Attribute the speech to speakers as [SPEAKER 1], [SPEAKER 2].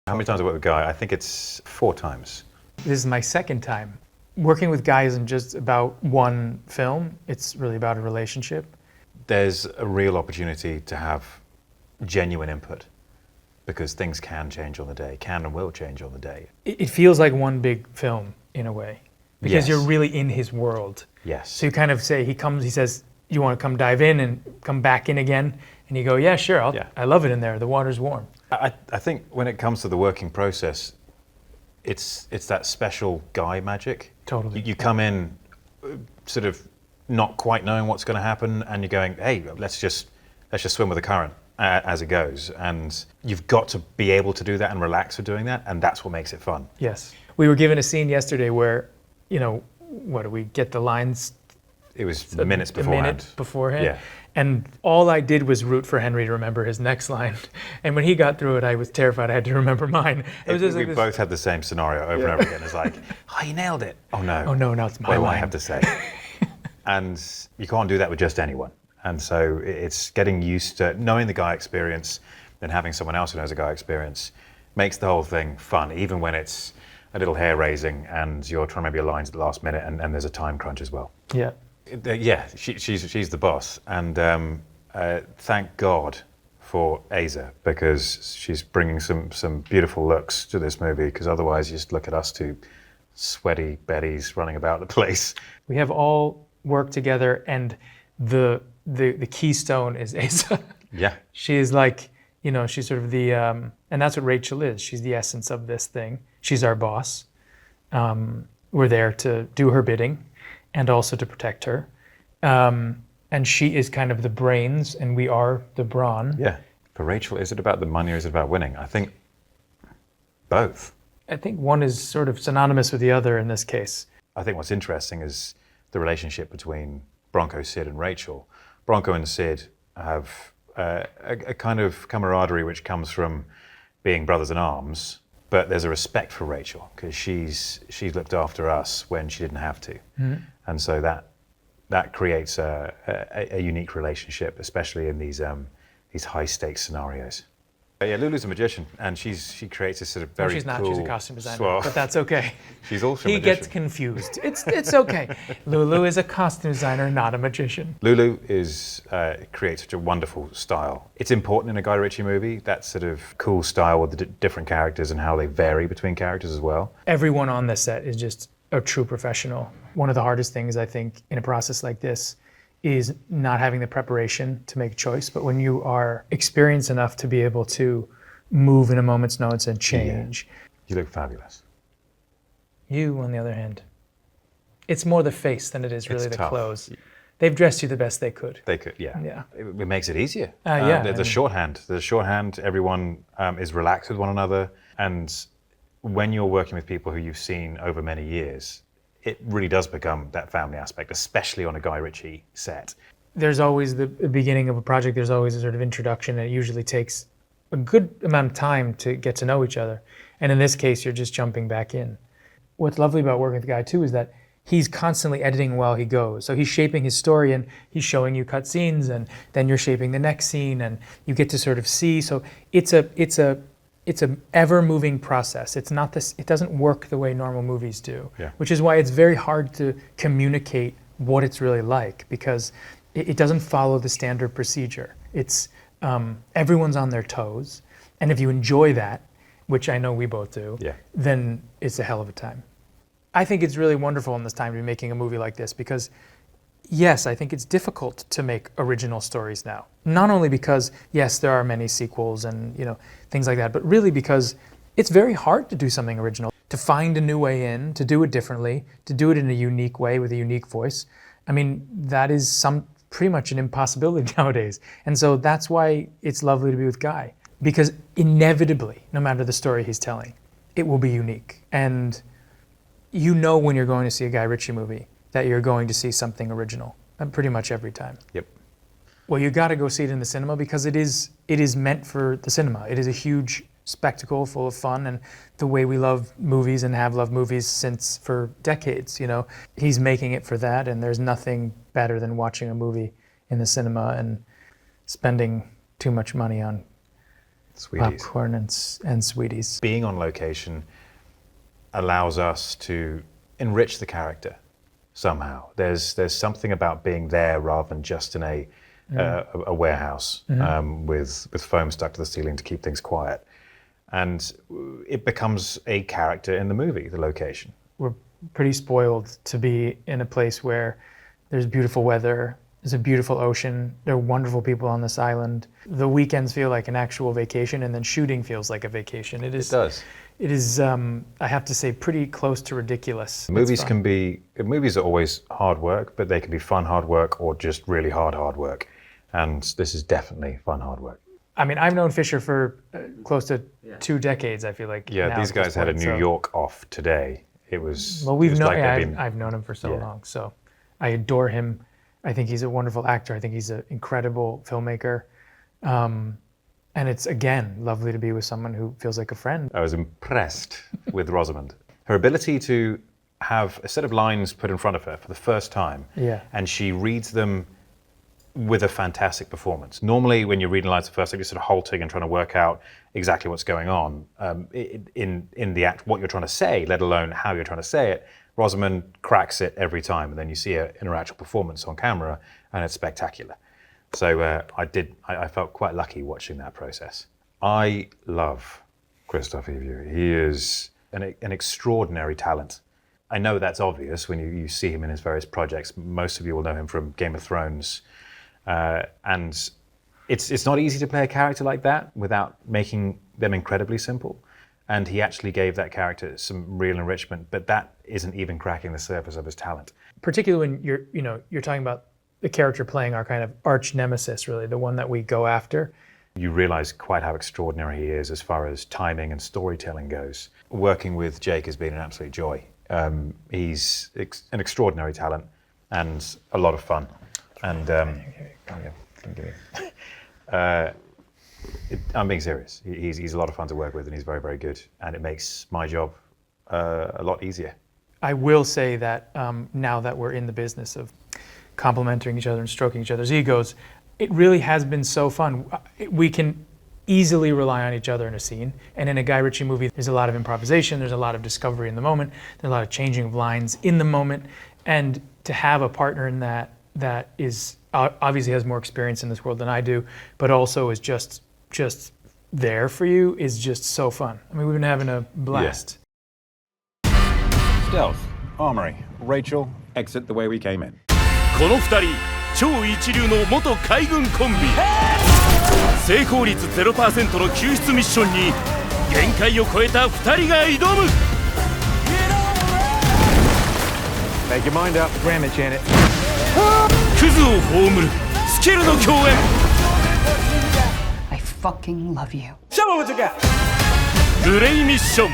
[SPEAKER 1] How many times have I worked with Guy? I think it's 4 times.
[SPEAKER 2] This is my second time. Working with Guy isn't just about one film, it's really about a relationship.
[SPEAKER 1] There's a real opportunity to have genuine input because things can change on the day, can and will change on the day.
[SPEAKER 2] It feels like one big film in a way because
[SPEAKER 1] Yes.
[SPEAKER 2] you're really in his world.
[SPEAKER 1] Yes.
[SPEAKER 2] So you kind of say, he says, you want to come dive in and come back in again? And you go, yeah, sure, I love it in there, the water's warm.
[SPEAKER 1] I think when it comes to the working process, it's that special Guy magic.
[SPEAKER 2] Totally.
[SPEAKER 1] You come in sort of not quite knowing what's going to happen, and you're going, hey, let's just swim with the current as it goes. And you've got to be able to do that and relax for doing that, and that's what makes it fun.
[SPEAKER 2] Yes. We were given a scene yesterday where, what do we get the lines?
[SPEAKER 1] It was minutes beforehand.
[SPEAKER 2] A minute beforehand.
[SPEAKER 1] Yeah.
[SPEAKER 2] And all I did was root for Henry to remember his next line. And when he got through it, I was terrified I had to remember mine. It was just
[SPEAKER 1] we both had the same scenario over and over again. It's like, oh, you nailed it. Oh no.
[SPEAKER 2] Oh no, now it's my
[SPEAKER 1] What do
[SPEAKER 2] line.
[SPEAKER 1] I have to say? And you can't do that with just anyone. And so it's getting used to knowing the Guy experience and having someone else who knows the Guy experience makes the whole thing fun, even when it's a little hair raising and you're trying to remember your lines at the last minute and there's a time crunch as well.
[SPEAKER 2] Yeah.
[SPEAKER 1] Yeah, she's the boss, and thank God for Asa because she's bringing some beautiful looks to this movie. Because otherwise, you just look at us two sweaty Bettys running about the place.
[SPEAKER 2] We have all worked together, and the keystone is Asa.
[SPEAKER 1] Yeah,
[SPEAKER 2] She is like, she's sort of the, and that's what Rachel is. She's the essence of this thing. She's our boss. We're there to do her bidding and also to protect her. And she is kind of the brains and we are the brawn.
[SPEAKER 1] yeah. For Rachel, is it about the money or is it about winning? I think both.
[SPEAKER 2] I think one is sort of synonymous with the other in this case.
[SPEAKER 1] I think what's interesting is the relationship between Bronco, Sid, and Rachel. Bronco and Sid have a kind of camaraderie which comes from being brothers in arms, but there's a respect for Rachel because she's looked after us when she didn't have to. Mm-hmm. And so that creates a unique relationship, especially in these high stakes scenarios. Yeah, Lulu's a magician, and she creates this sort of very
[SPEAKER 2] She's not.
[SPEAKER 1] cool
[SPEAKER 2] She's a costume designer,
[SPEAKER 1] swirl.
[SPEAKER 2] but that's okay.
[SPEAKER 1] She's also a
[SPEAKER 2] He
[SPEAKER 1] magician.
[SPEAKER 2] gets confused. It's okay. Lulu is a costume designer, not a magician.
[SPEAKER 1] Lulu creates such a wonderful style. It's important in a Guy Ritchie movie, that sort of cool style with the different characters and how they vary between characters as well.
[SPEAKER 2] Everyone on this set is just a true professional. One of the hardest things, I think, in a process like this is not having the preparation to make a choice, but when you are experienced enough to be able to move in a moment's notice and change.
[SPEAKER 1] You look fabulous.
[SPEAKER 2] You, on the other hand, it's more the face than it is really the
[SPEAKER 1] tough.
[SPEAKER 2] Clothes. They've dressed you the best they could.
[SPEAKER 1] They could, yeah.
[SPEAKER 2] Yeah.
[SPEAKER 1] It makes it easier.
[SPEAKER 2] Yeah.
[SPEAKER 1] There's a shorthand. There's a shorthand. Everyone is relaxed with one another. And when you're working with people who you've seen over many years, it really does become that family aspect, especially on a Guy Ritchie set.
[SPEAKER 2] There's always the beginning of a project, there's always a sort of introduction, and it usually takes a good amount of time to get to know each other. And in this case, you're just jumping back in. What's lovely about working with the guy too is that he's constantly editing while he goes. So he's shaping his story and he's showing you cut scenes, and then you're shaping the next scene and you get to sort of see. So it's a ever-moving process. It's not this. It doesn't work the way normal movies do, which is why it's very hard to communicate what it's really like, because it doesn't follow the standard procedure. It's everyone's on their toes, and if you enjoy that, which I know we both do, then it's a hell of a time. I think it's really wonderful in this time to be making a movie like this because, yes, I think it's difficult to make original stories now. Not only because, yes, there are many sequels and things like that, but really because it's very hard to do something original, to find a new way in, to do it differently, to do it in a unique way with a unique voice. I mean, that is pretty much an impossibility nowadays. And so that's why it's lovely to be with Guy, because inevitably, no matter the story he's telling, it will be unique. And when you're going to see a Guy Ritchie movie, that you're going to see something original, pretty much every time.
[SPEAKER 1] Yep.
[SPEAKER 2] Well, you got to go see it in the cinema because it is meant for the cinema. It is a huge spectacle full of fun, and the way we love movies and have loved movies for decades, he's making it for that, and there's nothing better than watching a movie in the cinema and spending too much money on
[SPEAKER 1] Sweeties.
[SPEAKER 2] Popcorn and sweeties.
[SPEAKER 1] Being on location allows us to enrich the character somehow. There's something about being there rather than just in a warehouse with foam stuck to the ceiling to keep things quiet. And it becomes a character in the movie, the location.
[SPEAKER 2] We're pretty spoiled to be in a place where there's beautiful weather, there's a beautiful ocean, there are wonderful people on this island. The weekends feel like an actual vacation, and then shooting feels like a vacation. It does. It is, I have to say, pretty close to ridiculous.
[SPEAKER 1] Movies are always hard work, but they can be fun hard work or just really hard work. And this is definitely fun hard work.
[SPEAKER 2] I mean, I've known Fisher for close to 2 decades, I feel like.
[SPEAKER 1] Yeah, these guys had a New York off today. It was.
[SPEAKER 2] Well, I've known him for so long, so I adore him. I think he's a wonderful actor. I think he's an incredible filmmaker. And it's, again, lovely to be with someone who feels like a friend.
[SPEAKER 1] I was impressed with Rosamund. Her ability to have a set of lines put in front of her for the first time, and she reads them with a fantastic performance. Normally, when you're reading lines the first time, you're sort of halting and trying to work out exactly what's going on in the act, what you're trying to say, let alone how you're trying to say it. Rosamund cracks it every time, and then you see her in her actual performance on camera, and it's spectacular. So I felt quite lucky watching that process. I love Christophe Yves. He is an extraordinary talent. I know that's obvious when you see him in his various projects. Most of you will know him from Game of Thrones. And it's not easy to play a character like that without making them incredibly simple. And he actually gave that character some real enrichment, but that isn't even cracking the surface of his talent.
[SPEAKER 2] Particularly when you're talking about the character playing our kind of arch nemesis, really, the one that we go after.
[SPEAKER 1] You realize quite how extraordinary he is as far as timing and storytelling goes. Working with Jake has been an absolute joy. He's an extraordinary talent and a lot of fun. And I'm being serious. He's a lot of fun to work with, and he's very, very good. And it makes my job a lot easier.
[SPEAKER 2] I will say that now that we're in the business of complimenting each other and stroking each other's egos, it really has been so fun. We can easily rely on each other in a scene. And in a Guy Ritchie movie, there's a lot of improvisation, there's a lot of discovery in the moment, there's a lot of changing of lines in the moment. And to have a partner in that is obviously has more experience in this world than I do, but also is just there for you is just so fun. I mean, we've been having a blast.
[SPEAKER 3] Yeah. Stealth, Armory, Rachel, exit the way we came in.
[SPEAKER 4] この2人超一流の元海軍コンビ成功率 0% の救出ミッションに限界を超えた2人が挑む
[SPEAKER 3] Make your mind up.
[SPEAKER 2] Ram it, Janet.
[SPEAKER 4] クズを葬るスキルの共演
[SPEAKER 5] I fucking love you.
[SPEAKER 3] Show me what you got.
[SPEAKER 4] グレイミッション